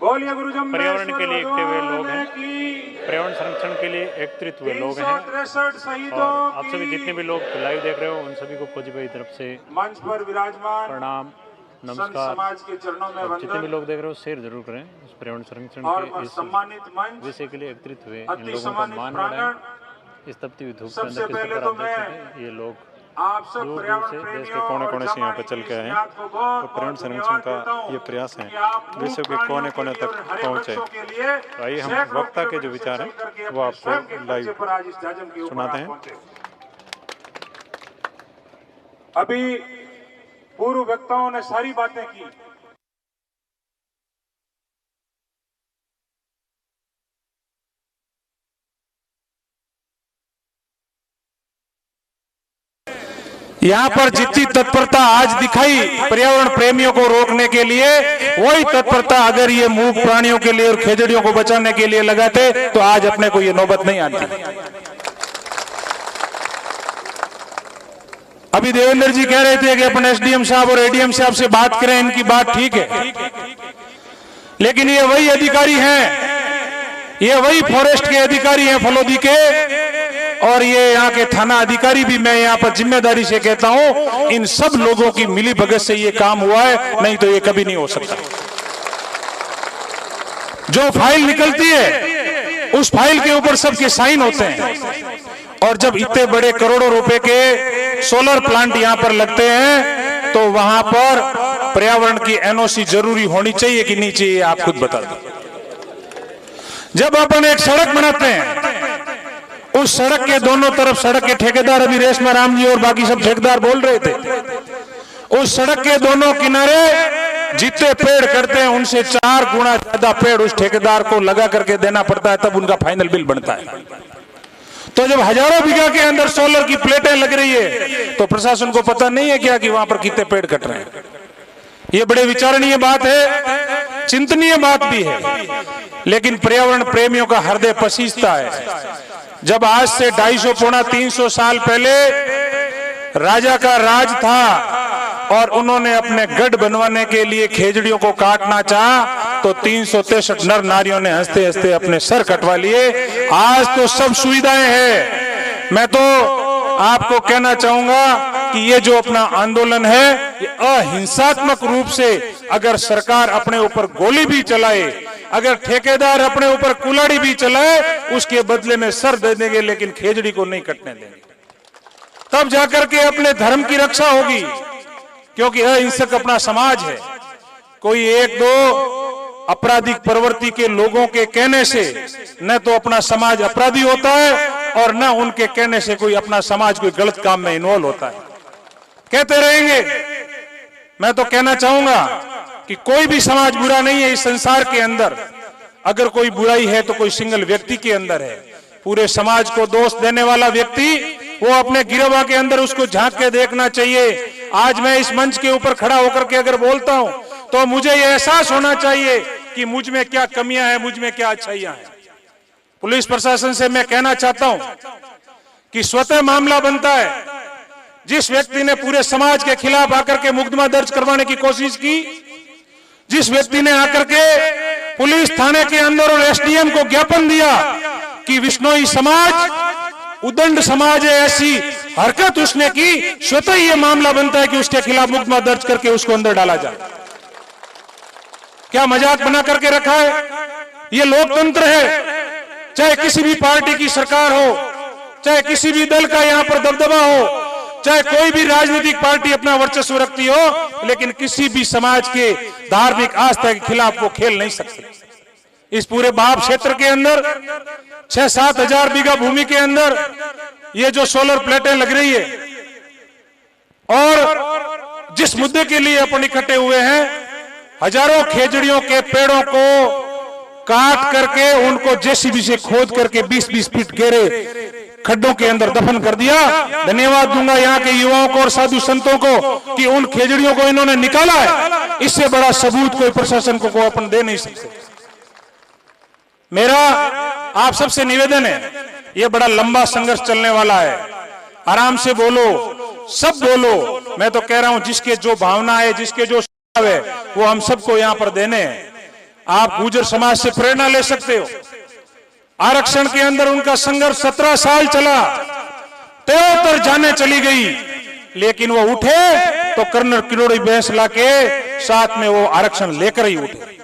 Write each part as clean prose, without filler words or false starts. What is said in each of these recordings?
पर्यावरण के लिए एकते हुए लोग हैं, पर्यावरण संरक्षण के लिए एकत्रित हुए लोग हैं। और आप सभी जितने भी लोग लाइव देख रहे हो उन सभी को फौजी भाई तरफ से मंच पर विराजमान प्रणाम, नमस्कार। समाज के चरणों में वंदन। जितने भी लोग देख रहे हो शेयर जरूर करें। इस पर्यावरण संरक्षण के इस सम्मानित मंच विषय के लिए एकत्रित हुए इन लोगों का मान बढ़ाएं। इस तपती हुई धूप के अंदर किस प्रकार आप देख सकते हैं, ये लोग दूर दूर से देश के कोने कोने से यहाँ पर चल के आए हैं और पर्यावरण संरक्षण का ये प्रयास है विश्व के कोने कोने तक पहुँचे। तो आइए हम वक्ता के जो विचार हैं वो आपको लाइव सुनाते हैं। अभी पूर्व वक्ताओं ने सारी बातें की। यहाँ पर जितनी तत्परता आज दिखाई पर्यावरण प्रेमियों को रोकने के लिए, वही तत्परता अगर ये मूक प्राणियों के लिए और खेजड़ियों को बचाने के लिए लगाते तो आज अपने को ये नौबत नहीं आती। अभी देवेंद्र जी कह रहे थे कि अपन एसडीएम साहब और एडीएम साहब से बात करें, इनकी बात ठीक है, लेकिन ये वही अधिकारी हैं, ये वही फॉरेस्ट के अधिकारी हैं फलोदी के, और ये यहाँ के थाना अधिकारी भी। मैं यहाँ पर जिम्मेदारी से कहता हूं इन सब लोगों की मिली भगत से ये काम हुआ है, नहीं तो ये कभी नहीं हो सकता। जो फाइल निकलती है उस फाइल के ऊपर सबके साइन होते हैं, और जब इतने बड़े करोड़ों रुपए के सोलर प्लांट यहाँ पर लगते हैं तो वहां पर पर्यावरण की एनओसी जरूरी होनी चाहिए कि नहीं चाहिए, आप खुद बता दो। जब अपन एक सड़क बनाते हैं उस सड़क के दोनों तरफ, सड़क के ठेकेदार अभी रेशमा राम जी और बाकी सब ठेकेदार बोल रहे थे, उस सड़क के दोनों किनारे जितने पेड़ करते हैं उनसे 4 गुना ज्यादा पेड़ उस ठेकेदार को लगा करके देना पड़ता है, तब उनका फाइनल बिल बनता है। तो जब हजारों बीघा के अंदर सोलर की प्लेटें लग रही है तो प्रशासन को पता नहीं है क्या कि वहां पर कितने पेड़ कट रहे हैं। ये बड़े विचारणीय बात है, चिंतनीय बात भी है, लेकिन पर्यावरण प्रेमियों का हृदय पसीजता है। जब आज से 250 पौना 300 साल पहले राजा का राज था और उन्होंने अपने गढ़ बनवाने के लिए खेजड़ियों को काटना चाहा तो 363 नर नारियों ने हंसते हंसते अपने सर कटवा लिए। आज तो सब सुविधाएं हैं। मैं तो आपको कहना चाहूंगा कि ये जो अपना आंदोलन है ये अहिंसात्मक रूप से, अगर सरकार अपने ऊपर गोली भी चलाए, अगर ठेकेदार अपने ऊपर कुल्हाड़ी भी चलाए, उसके बदले में सर दे देंगे, लेकिन खेजड़ी को नहीं कटने देंगे। तब जाकर के अपने धर्म की रक्षा होगी, क्योंकि अहिंसक अपना समाज है। कोई 1-2 आपराधिक प्रवृत्ति के लोगों के कहने से न तो अपना समाज अपराधी होता है और न उनके कहने से कोई अपना समाज कोई गलत काम में इन्वॉल्व होता है। कहते रहेंगे। मैं तो कहना चाहूंगा कि कोई भी समाज बुरा नहीं है इस संसार के अंदर। अगर कोई बुराई है तो कोई सिंगल व्यक्ति के अंदर है। पूरे समाज को दोष देने वाला व्यक्ति वो अपने गिरवा के अंदर उसको झांक के देखना चाहिए। आज मैं इस मंच के ऊपर खड़ा होकर के अगर बोलता हूं तो मुझे ये एहसास होना चाहिए कि मुझ में क्या कमियां हैं, मुझ में क्या अच्छाइयां हैं। पुलिस प्रशासन से मैं कहना चाहता हूं कि स्वतः मामला बनता है। जिस व्यक्ति ने पूरे समाज के खिलाफ आकर के मुकदमा दर्ज करवाने की कोशिश की, जिस व्यक्ति ने आकर के पुलिस थाने के अंदर और एसडीएम को ज्ञापन दिया कि विश्नोई समाज उदंड समाज है, ऐसी हरकत उसने की, स्वतः ये मामला बनता है कि उसके खिलाफ मुकदमा दर्ज करके उसको अंदर डाला जाए। क्या मजाक बना करके रखा है? ये लोकतंत्र है। चाहे किसी भी पार्टी की सरकार हो, चाहे किसी भी दल का यहाँ पर दबदबा हो, चाहे कोई भी राजनीतिक पार्टी अपना वर्चस्व रखती हो, लेकिन किसी भी समाज के धार्मिक आस्था के खिलाफ वो खेल नहीं सकते। इस पूरे बाप क्षेत्र के अंदर 6-7 हजार बीघा भूमि के अंदर ये जो सोलर प्लेटें लग रही है, और जिस मुद्दे के लिए अपन इकट्ठे हुए हैं, हजारों खेजड़ियों के पेड़ों को काट करके उनको जेसीबी से खोद करके 20-20 फीट गहरे खड्डों के अंदर दफन कर दिया। धन्यवाद दूंगा यहाँ के युवाओं को और साधु संतों को कि उन खेजड़ियों को इन्होंने निकाला है। इससे बड़ा सबूत कोई प्रशासन को अपन दे नहीं सकते। मेरा आप सबसे निवेदन है, यह बड़ा लंबा संघर्ष चलने वाला है। आराम से बोलो, सब बोलो। मैं तो कह रहा हूं जिसके जो भावना है, जिसके जो स्वभाव है, वो हम सबको यहाँ पर देने हैं। आप गुर्जर समाज से प्रेरणा ले सकते हो। आरक्षण के अंदर उनका संघर्ष 17 साल चला, 73 जाने चली गई, लेकिन वो उठे तो कर्नल किरोड़ी भैंस लाके साथ में वो आरक्षण लेकर ही उठे।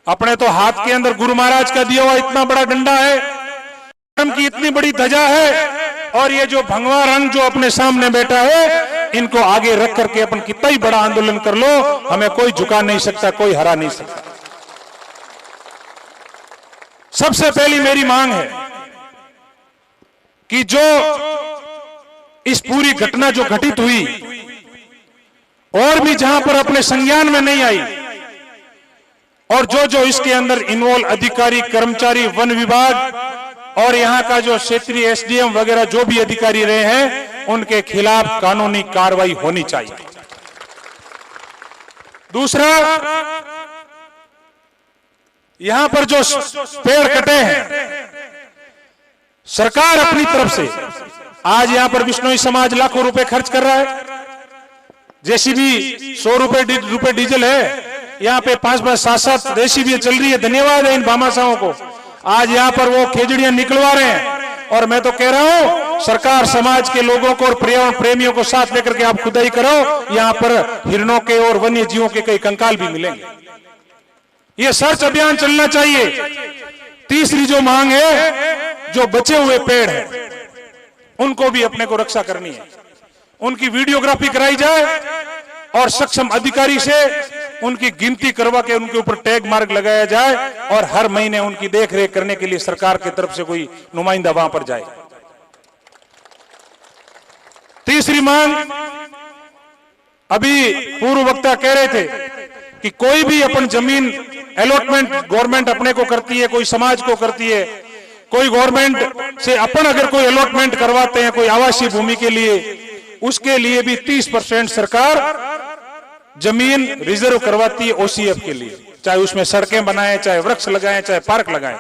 अपने तो हाथ के अंदर गुरु महाराज का दिया हुआ इतना बड़ा डंडा है, धर्म की इतनी बड़ी ध्वजा है, और ये जो भगवा रंग जो अपने सामने बैठा है, इनको आगे रख करके अपन कितना ही बड़ा आंदोलन कर लो, हमें कोई झुका नहीं सकता, कोई हरा नहीं सकता। सबसे पहली मेरी मांग है कि जो इस पूरी घटना जो घटित हुई और भी जहां पर अपने संज्ञान में नहीं आई, और जो इसके अंदर इन्वॉल्व अधिकारी, कर्मचारी, वन विभाग और यहां का जो क्षेत्रीय एसडीएम वगैरह जो भी अधिकारी रहे हैं, उनके खिलाफ कानूनी कार्रवाई होनी चाहिए। दूसरा, यहां पर जो पेड़ कटे हैं, सरकार अपनी तरफ से आज यहां पर बिश्नोई समाज लाखों रुपए खर्च कर रहा है। जेसीबी 100 रुपए डीजल है, यहां पे 5-5, 7-7 जेसीबी चल रही है। धन्यवाद है इन भामाशाहों को, आज यहां पर वो खेजड़ियां निकलवा रहे हैं। और मैं तो कह रहा हूं, सरकार समाज के लोगों को और पर्यावरण प्रेमियों को साथ लेकर के आप खुदाई करो, यहां पर हिरणों के और वन्य जीवों के कई कंकाल भी मिलेंगे। ये सर्च अभियान चलना चाहिए। तीसरी जो मांग है, जो बचे हुए पेड़ हैं, उनको भी अपने को रक्षा करनी है। उनकी वीडियोग्राफी कराई जाए और सक्षम अधिकारी से उनकी गिनती करवा के उनके ऊपर टैग मार्क लगाया जाए, और हर महीने उनकी देखरेख करने के लिए सरकार की तरफ से कोई नुमाइंदा वहां पर जाए। तीसरी मांग, अभी पूर्व वक्ता कह रहे थे कि कोई भी अपन जमीन अलॉटमेंट गवर्नमेंट अपने को करती है, कोई समाज को करती है, कोई गवर्नमेंट से अपन अगर कोई अलॉटमेंट करवाते हैं कोई आवासीय भूमि के लिए, उसके लिए भी 30% सरकार जमीन रिजर्व करवाती है ओसीएफ के लिए, चाहे उसमें सड़कें बनाएं, चाहे वृक्ष लगाएं, चाहे पार्क लगाएं।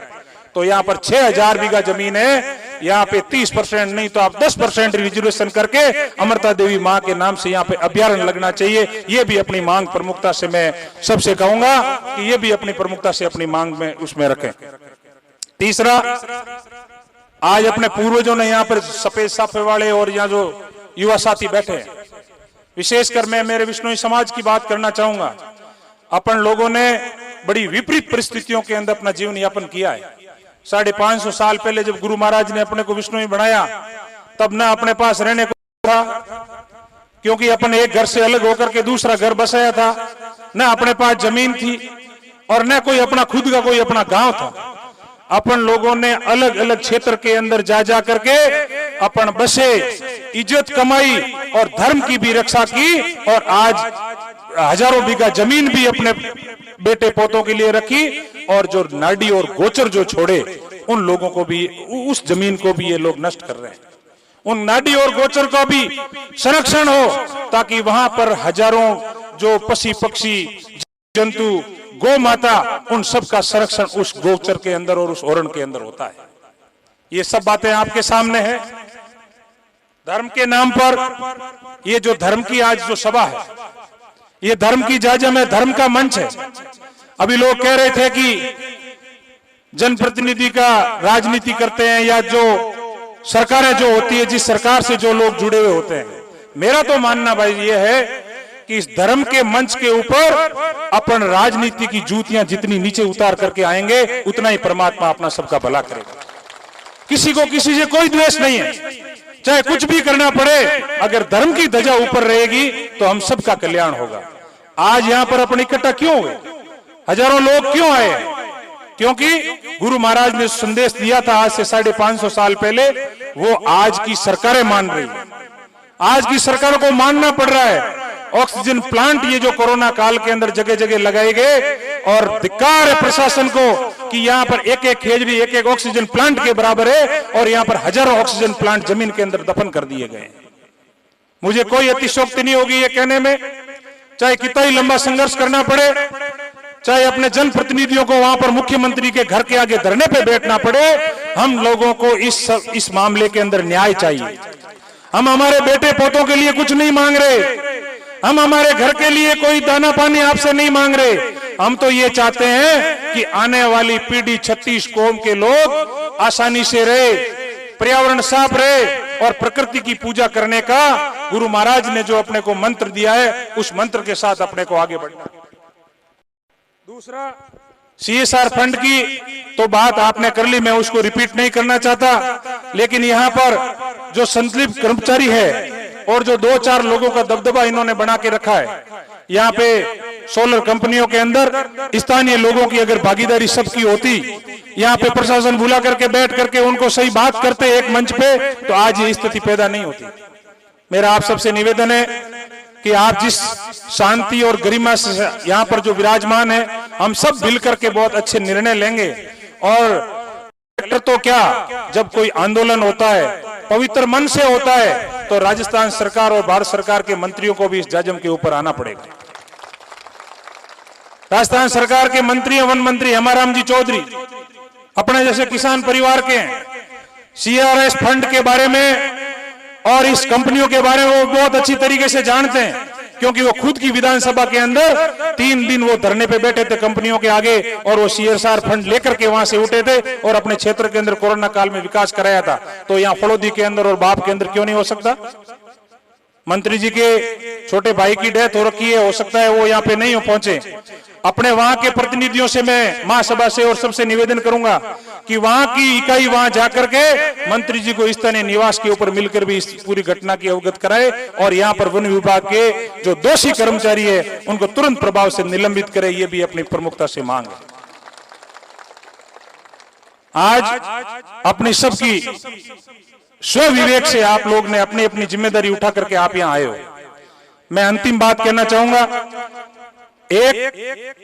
तो यहां पर 6000 बीघा जमीन है, यहां पे 30% नहीं तो आप 10% रिजर्वेशन करके अमृता देवी मां के नाम से यहां पे अभ्यारण्य लगना चाहिए। ये भी अपनी मांग प्रमुखता से मैं सबसे कहूंगा कि ये भी अपनी प्रमुखता से अपनी मांग में उसमें रखें। तीसरा, आज अपने पूर्वजों ने यहां पर सफेद साफे वाले और यहाँ जो युवा साथी बैठे हैं, विशेषकर मैं मेरे बिश्नोई समाज की बात करना चाहूंगा। अपन लोगों ने बड़ी विपरीत परिस्थितियों के अंदर अपना जीवन यापन किया है। 550 साल पहले जब गुरु महाराज ने अपने को बिश्नोई बनाया, तब ना अपने पास रहने को था, क्योंकि अपन एक घर से अलग होकर के दूसरा घर बसाया था, न अपने पास जमीन थी और न कोई अपना खुद का कोई अपना गांव था। अपन लोगों ने अलग अलग क्षेत्र के अंदर जा करके अपन बसे, इज्जत कमाई और धर्म की भी रक्षा की, और आज हजारों बीघा जमीन भी अपने बेटे पोतों के लिए रखी, और जो नाडी और गोचर जो छोड़े, उन लोगों को भी, उस जमीन को भी ये लोग नष्ट कर रहे हैं। उन नाडी और गोचर का भी संरक्षण हो, ताकि वहां पर हजारों जो पशु पक्षी जंतु, गौ माता, उन सब का संरक्षण उस गोचर के अंदर और उस ओरण के अंदर होता है। ये सब बातें आपके सामने है। धर्म के नाम पर ये जो धर्म की आज जो सभा है, ये धर्म की जाजम है, धर्म का मंच है। अभी लोग कह रहे थे कि जनप्रतिनिधि का राजनीति करते हैं, या जो सरकारें जो होती है, जिस सरकार से जो लोग जुड़े हुए होते हैं। मेरा तो मानना भाई ये है कि इस धर्म के मंच के ऊपर अपन राजनीति की जूतियां जितनी नीचे उतार करके आएंगे, उतना ही परमात्मा अपना सबका भला करेगा। किसी को किसी से कोई द्वेष नहीं है, चाहे कुछ भी करना पड़े, अगर धर्म की ध्वजा ऊपर रहेगी तो हम सबका कल्याण होगा। आज यहां पर अपन इकट्ठा क्यों हुए, हजारों लोग क्यों आए? क्योंकि गुरु महाराज ने संदेश दिया था आज से 550 साल पहले, वो आज की सरकारें मान रही है। आज की सरकारों को मानना पड़ रहा है। ऑक्सीजन प्लांट ये जो कोरोना काल के अंदर जगह जगह लगाए गए, और धिक्कार है प्रशासन को कि यहाँ पर एक एक खेजड़ी एक एक ऑक्सीजन प्लांट के बराबर है, और यहाँ पर हजारों ऑक्सीजन प्लांट जमीन के अंदर दफन कर दिए गए। मुझे कोई अतिशयोक्ति नहीं होगी ये कहने में, चाहे कितना ही लंबा संघर्ष करना पड़े, चाहे अपने जनप्रतिनिधियों को वहां पर मुख्यमंत्री के घर के आगे धरने पे बैठना पड़े, हम लोगों को इस मामले के अंदर न्याय चाहिए। हम हमारे बेटे पोतों के लिए कुछ नहीं मांग रहे, हम हमारे घर के लिए कोई दाना पानी आपसे नहीं मांग रहे, हम तो ये चाहते हैं कि आने वाली पीढ़ी 36 कौम के लोग आसानी से रहे, पर्यावरण साफ रहे और प्रकृति की पूजा करने का गुरु महाराज ने जो अपने को मंत्र दिया है उस मंत्र के साथ अपने को आगे बढ़ना। दूसरा, CSR फंड की तो बात आपने कर ली, मैं उसको रिपीट नहीं करना चाहता, लेकिन यहाँ पर जो संतलिप्त कर्मचारी है और जो 2-4 लोगों का दबदबा इन्होंने बना के रखा है, यहाँ पे सोलर कंपनियों के अंदर स्थानीय लोगों की अगर भागीदारी सबकी होती, यहाँ पे प्रशासन बुला करके बैठ करके उनको सही बात करते एक मंच पे, तो आज ये स्थिति पैदा नहीं होती। मेरा आप सबसे निवेदन है कि आप जिस शांति और गरिमा से यहाँ पर जो विराजमान है, हम सब मिल करके बहुत अच्छे निर्णय लेंगे। और तो क्या, जब कोई आंदोलन होता है पवित्र मन से होता है तो राजस्थान सरकार और भारत सरकार के मंत्रियों को भी इस जाजम के ऊपर आना पड़ेगा। राजस्थान सरकार के मंत्री, वन मंत्री हेमाराम जी चौधरी अपने जैसे किसान परिवार के हैं, CRS फंड के बारे में और इस कंपनियों के बारे में वो बहुत अच्छी तरीके से जानते हैं, क्योंकि वो खुद की विधानसभा के अंदर 3 दिन वो धरने पे बैठे थे कंपनियों के आगे और वो CSR फंड लेकर के वहां से उठे थे और अपने क्षेत्र के अंदर कोरोना काल में विकास कराया था। तो यहाँ फड़ौदी के अंदर और बाप के अंदर क्यों नहीं हो सकता? मंत्री जी के छोटे भाई की डेथ हो रखी है, हो सकता है वो यहाँ पे नहीं हो पहुंचे। अपने वहां के प्रतिनिधियों से मैं महासभा से और सबसे निवेदन करूंगा कि वहां की इकाई वहां जाकर के मंत्री जी को स्थानीय निवास के ऊपर मिलकर भी इस पूरी घटना की अवगत कराए और यहाँ पर वन विभाग के जो दोषी कर्मचारी है उनको तुरंत प्रभाव से निलंबित करे, ये भी अपनी प्रमुखता से मांग है। आज अपनी सबकी स्व विवेक से आप लोग ने अपनी अपनी जिम्मेदारी उठा करके आप यहाँ आए हो। मैं अंतिम बात कहना चाहूंगा, एक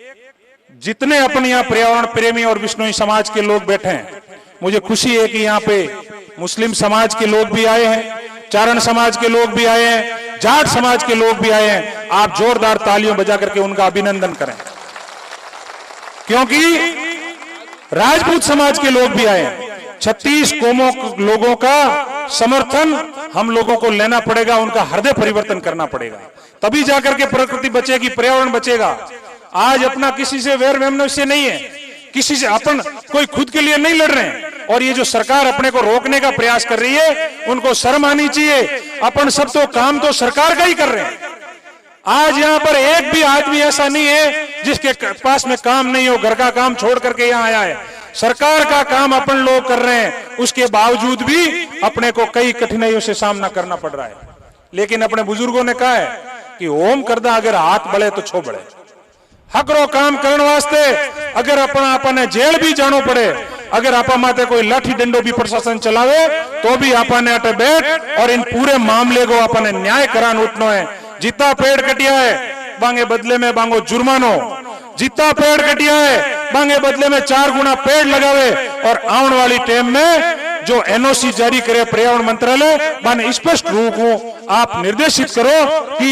जितने अपने यहाँ पर्यावरण प्रेमी और विष्णुई समाज के लोग बैठे हैं, मुझे खुशी है कि यहाँ पे मुस्लिम समाज के लोग भी आए हैं, चारण समाज के लोग भी आए हैं, जाट समाज के लोग भी आए हैं। आप जोरदार तालियों बजा करके उनका अभिनंदन करें, क्योंकि राजपूत समाज के लोग भी आए हैं। 36 कौमों लोगों का समर्थन हम लोगों को लेना पड़ेगा, उनका हृदय परिवर्तन करना पड़ेगा, तभी जाकर के प्रकृति बचेगी, पर्यावरण बचेगा। आज अपना किसी से वैर वैमनस्य नहीं है, किसी से अपन कोई खुद के लिए नहीं लड़ रहे हैं। और ये जो सरकार अपने को रोकने का प्रयास कर रही है, उनको शर्म आनी चाहिए। अपन सब तो काम तो सरकार का ही कर रहे हैं। आज यहाँ पर एक भी आदमी ऐसा नहीं है जिसके पास में काम नहीं हो, घर का काम छोड़ करके यहाँ आया है। सरकार का काम अपन लोग कर रहे हैं, उसके बावजूद भी अपने को कई कठिनाइयों से सामना करना पड़ रहा है। लेकिन अपने बुजुर्गों ने कहा है कि ओम करदा अगर हाथ बढ़े तो छो बढ़े। हकरो काम करने वास्ते अगर अपने जेल भी जानो पड़े, अगर आपा माते कोई लाठी डंडो भी प्रशासन चलावे तो भी आपने अटे बैठ और इन पूरे मामले को अपने न्याय करान उठनो है। जितना पेड़ कटिया है बांगे बदले में बांगो जुर्मानो, जितना पेड़ कटिया है बांगे बदले में 4 गुना पेड़ लगावे। और आने वाली टाइम में जो NOC जारी करे पर्यावरण मंत्रालय, माने स्पष्ट रूप को आप निर्देशित करो कि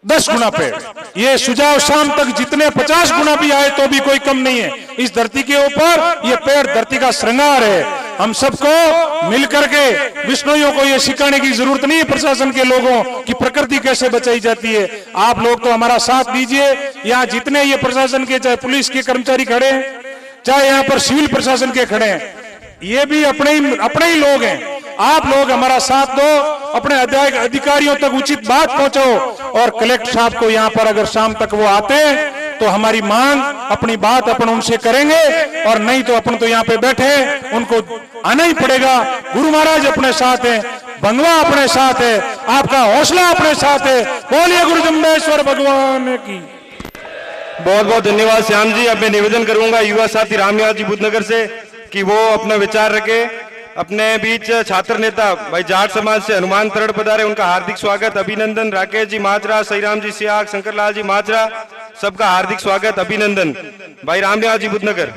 10 गुना पेड़। ये सुझाव शाम तक जितने 50 गुना भी आए तो भी कोई कम नहीं है। इस धरती के ऊपर ये पेड़ धरती का श्रृंगार है। हम सबको मिलकर के विष्णुइयों को ये सिखाने की जरूरत नहीं है प्रशासन के लोगों की प्रकृति कैसे बचाई जाती है। आप लोग तो हमारा साथ दीजिए। यहाँ जितने ये प्रशासन के, चाहे पुलिस के कर्मचारी खड़े हैं, चाहे यहाँ पर सिविल प्रशासन के खड़े हैं, ये भी अपने ही लोग हैं। आप लोग हमारा साथ दो, अपने अधिकारियों तक उचित बात पहुंचाओ और कलेक्टर साहब को यहाँ पर अगर शाम तक वो आते हैं तो हमारी मांग, अपनी बात अपन उनसे करेंगे, और नहीं तो अपन तो यहाँ पे बैठे, उनको आना ही पड़ेगा। गुरु महाराज अपने साथ हैं, बंगवा अपने साथ है, आपका हौसला अपने साथ है। बोलिए गुरु जम्बेश्वर भगवान की। बहुत बहुत धन्यवाद श्याम जी। अब मैं निवेदन करूंगा युवा साथी रामयाल जी बुद्धनगर से कि वो अपना विचार रखे। अपने बीच छात्र नेता भाई जाट समाज से हनुमान तरड़ पधारे, उनका हार्दिक स्वागत अभिनंदन। राकेश जी माजरा, सईराम जी सियाग, शंकरलाल जी माजरा, सबका हार्दिक स्वागत अभिनंदन। भाई रामयाल जी बुद्धनगर।